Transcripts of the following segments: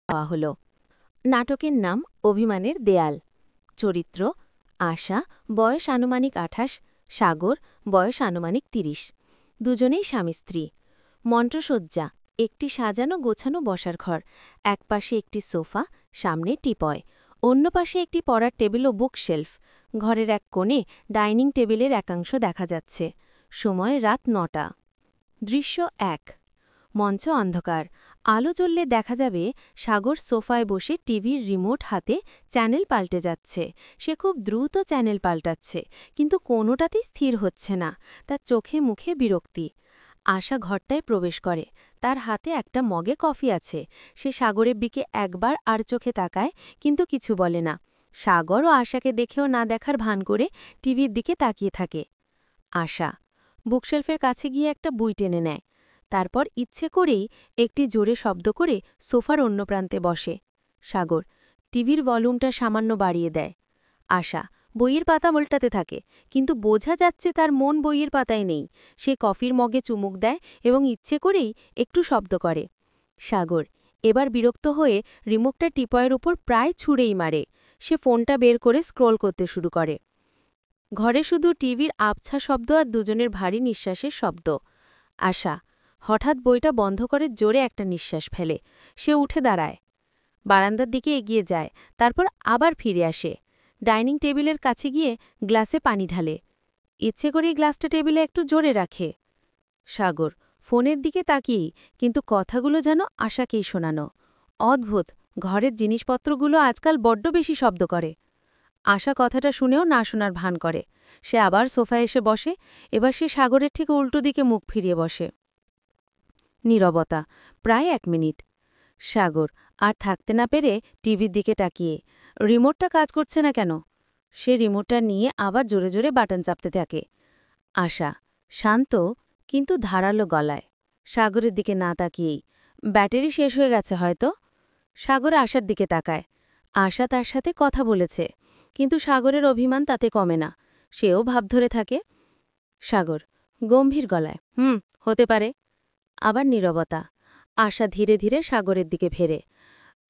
দেওয়া হলো। নাটকের নাম অভিমানের দেয়াল। চরিত্র আশা, বয়স আনুমানিক ২৮, সাগর, বয়স আনুমানিক ৩০। দুজনেই স্বামী স্ত্রী। মন্ত্রসজ্জা একটি সাজানো গোছানো বসার ঘর, এক পাশে একটি সোফা, সামনে টিপয়, অন্য পাশে একটি পড়ার টেবিল ও বুকশেলফ। ঘরের এক কোণে ডাইনিং টেবিলের একাংশ দেখা যাচ্ছে। সময় রাত ৯টা। দৃশ্য ১। মঞ্চ অন্ধকার। আলো জ্বললে দেখা যাবে সাগর সোফায় বসে টিভির রিমোট হাতে চ্যানেল পাল্টে যাচ্ছে। সে খুব দ্রুত চ্যানেল পাল্টাচ্ছে, কিন্তু কোনোটাতেই স্থির হচ্ছে না। তার চোখে মুখে বিরক্তি। আশা ঘরটায় প্রবেশ করে। তার হাতে একটা মগে কফি আছে। সে সাগরের দিকে একবার আর চোখে তাকায়, কিন্তু কিছু বলে না। সাগরও আশাকে দেখেও না দেখার ভান করে টিভির দিকে তাকিয়ে থাকে। আশা বুকশেলফের কাছে গিয়ে একটা বই টেনে নেয়। তারপর ইচ্ছে করেই একটি জোরে শব্দ করে সোফার অন্য প্রান্তে বসে। সাগর টিভির ভলিউমটা সামান্য বাড়িয়ে দেয়। আশা বইয়ের পাতা উল্টাতে থাকে, কিন্তু বোঝা যাচ্ছে তার মন বইয়ের পাতায় নেই। সে কফির মগে চুমুক দেয় এবং ইচ্ছে করেই একটু শব্দ করে। সাগর এবার বিরক্ত হয়ে রিমোটটা টিপয়ের উপর প্রায় ছুঁড়েই মারে। সে ফোনটা বের করে স্ক্রল করতে শুরু করে। ঘরে শুধু টিভির আবছা শব্দ আর দুজনের ভারী নিঃশ্বাসের শব্দ। আশা হঠাৎ বইটা বন্ধ করে জোরে একটা নিঃশ্বাস ফেলে। সে উঠে দাঁড়ায়, বারান্দার দিকে এগিয়ে যায়, তারপর আবার ফিরে আসে। ডাইনিং টেবিলের কাছে গিয়ে গ্লাসে পানি ঢালে। ইচ্ছে করেই গ্লাসটা টেবিলে একটু জোরে রাখে। সাগর ফোনের দিকে তাকিয়েই, কিন্তু কথাগুলো যেন আশাকেই শোনানো। অদ্ভুত, ঘরের জিনিসপত্রগুলো আজকাল বড্ড বেশি শব্দ করে। আশা কথাটা শুনেও না শোনার ভান করে। সে আবার সোফায় এসে বসে। এবার সে সাগরের ঠিক উল্টো দিকে মুখ ফিরিয়ে বসে। নীরবতা প্রায় ১ মিনিট। সাগর আর থাকতে না পেরে টিভির দিকে তাকিয়ে, রিমোটটা কাজ করছে না কেন? সে রিমোটটা নিয়ে আবার জোরে জোরে বাটন চাপতে থাকে। আশা শান্ত কিন্তু ধারালো গলায়, সাগরের দিকে না তাকিয়েই, ব্যাটারি শেষ হয়ে গেছে হয়তো। সাগর আশার দিকে তাকায়। আশা তার সাথে কথা বলেছে, কিন্তু সাগরের অভিমান তাতে কমে না। সেও ভাব ধরে থাকে। সাগর গম্ভীর গলায়, হতে পারে। আবার নীরবতা। আশা ধীরে ধীরে সাগরের দিকে ফেরে।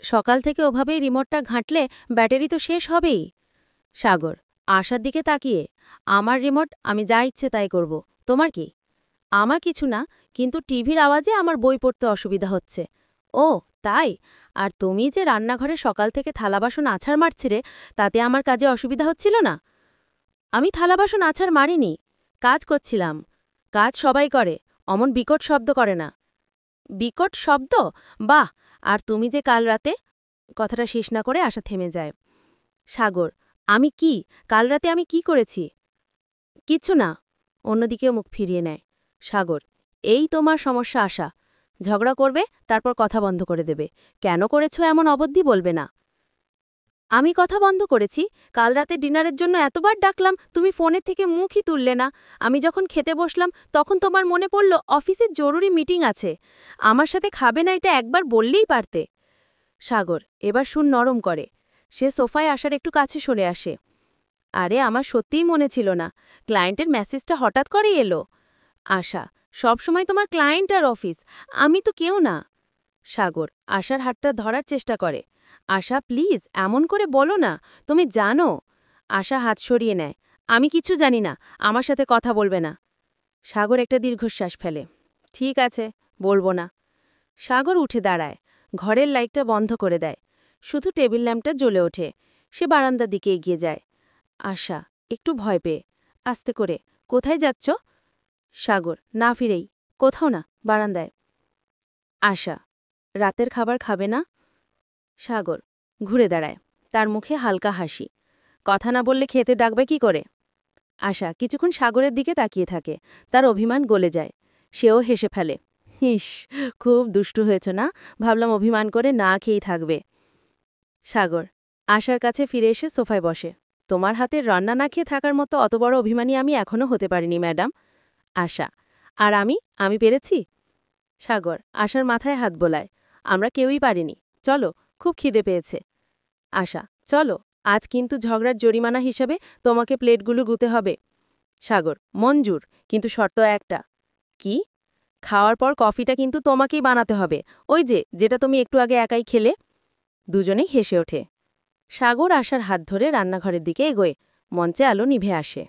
সকাল থেকে ওভাবেই রিমোটটা ঘাঁটলে ব্যাটারি তো শেষ হবেই। সাগর আশার দিকে তাকিয়ে, আমার রিমোট, আমি যা ইচ্ছে তাই করব, তোমার কি? আমার কিছু না, কিন্তু টিভির আওয়াজে আমার বই পড়তে অসুবিধা হচ্ছে। ও তাই? আর তুমি যে রান্নাঘরে সকাল থেকে থালাবাসন আছাড় মারছিলে, তাতে আমার কাজে অসুবিধা হচ্ছিল না? আমি থালাবাসন আছাড় মারিনি, কাজ করছিলাম। কাজ সবাই করে, অমন বিকট শব্দ করে না। বিকট শব্দ? বাহ! আর তুমি যে কাল রাতে... কথাটা শেষ না করে আশা থেমে যায়। সাগর আমি কি? কাল রাতে আমি কি করেছি? কিচ্ছু না। অন্যদিকেও মুখ ফিরিয়ে নেয়। সাগর এই তোমার সমস্যা আশা। ঝগড়া করবে, তারপর কথা বন্ধ করে দেবে। কেন করেছ এমন অবধি বলবে না। আমি কথা বন্ধ করেছি? কাল রাতে ডিনারের জন্য এতবার ডাকলাম, তুমি ফোনের থেকে মুখই তুললে না। আমি যখন খেতে বসলাম, তখন তোমার মনে পড়ল অফিসের জরুরি মিটিং আছে। আমার সাথে খাবে না এটা একবার বললেই পারতে। সাগর এবার সুর নরম করে। সে সোফায় আসার একটু কাছে সরে আসে। আরে আমার সত্যিই মনে ছিল না। ক্লায়েন্টের মেসেজটা হঠাৎ করেই এলো। আশা সবসময় তোমার ক্লায়েন্ট আর অফিস, আমি তো কেউ না। সাগর আশার হাতটা ধরার চেষ্টা করে। আশা প্লিজ এমন করে বলো না, তুমি জানো। আশা হাত সরিয়ে নেয়। আমি কিছু জানি না, আমার সাথে কথা বলবে না। সাগর একটা দীর্ঘশ্বাস ফেলে। ঠিক আছে, বলবো না। সাগর উঠে দাঁড়ায়, ঘরের লাইটটা বন্ধ করে দেয়। শুধু টেবিল ল্যাম্পটা জ্বলে ওঠে। সে বারান্দার দিকে এগিয়ে যায়। আশা একটু ভয় পেয়ে, আস্তে করে, কোথায় যাচ্ছ? সাগর না ফিরেই, কোথাও না, বারান্দায়। আশা রাতের খাবার খাবে না? সাগর ঘুরে দাঁড়ায়, তার মুখে হালকা হাসি। কথা না বললে খেতে ডাকবে কি করে? আশা কিছুক্ষণ সাগরের দিকে তাকিয়ে থাকে। তার অভিমান গলে যায়। সেও হেসে ফেলে। ইস, খুব দুষ্টু হয়েছ না, ভাবলাম অভিমান করে না খেয়েই থাকবে। সাগর আশার কাছে ফিরে এসে সোফায় বসে। তোমার হাতের রান্না না খেয়ে থাকার মতো অত বড় অভিমানী আমি এখনও হতে পারিনি ম্যাডাম। আশা আর আমি পেরেছি? সাগর আশার মাথায় হাত বোলায়। আমরা কেউই পারিনি। চলো, খুব খিদে পেয়েছে। আশা চলো, আজ কিন্তু ঝগড়ার জরিমানা হিসাবে তোমাকে প্লেটগুলো গুতে হবে। সাগর মঞ্জুর, কিন্তু শর্ত একটা। কি? খাওয়ার পর কফিটা কিন্তু তোমাকেই বানাতে হবে, ওই যেটা তুমি একটু আগে একাই খেলে। দুজনেই হেসে ওঠে। সাগর আশার হাত ধরে রান্নাঘরের দিকে এগোয়, মঞ্চে আলো নিভে আসে।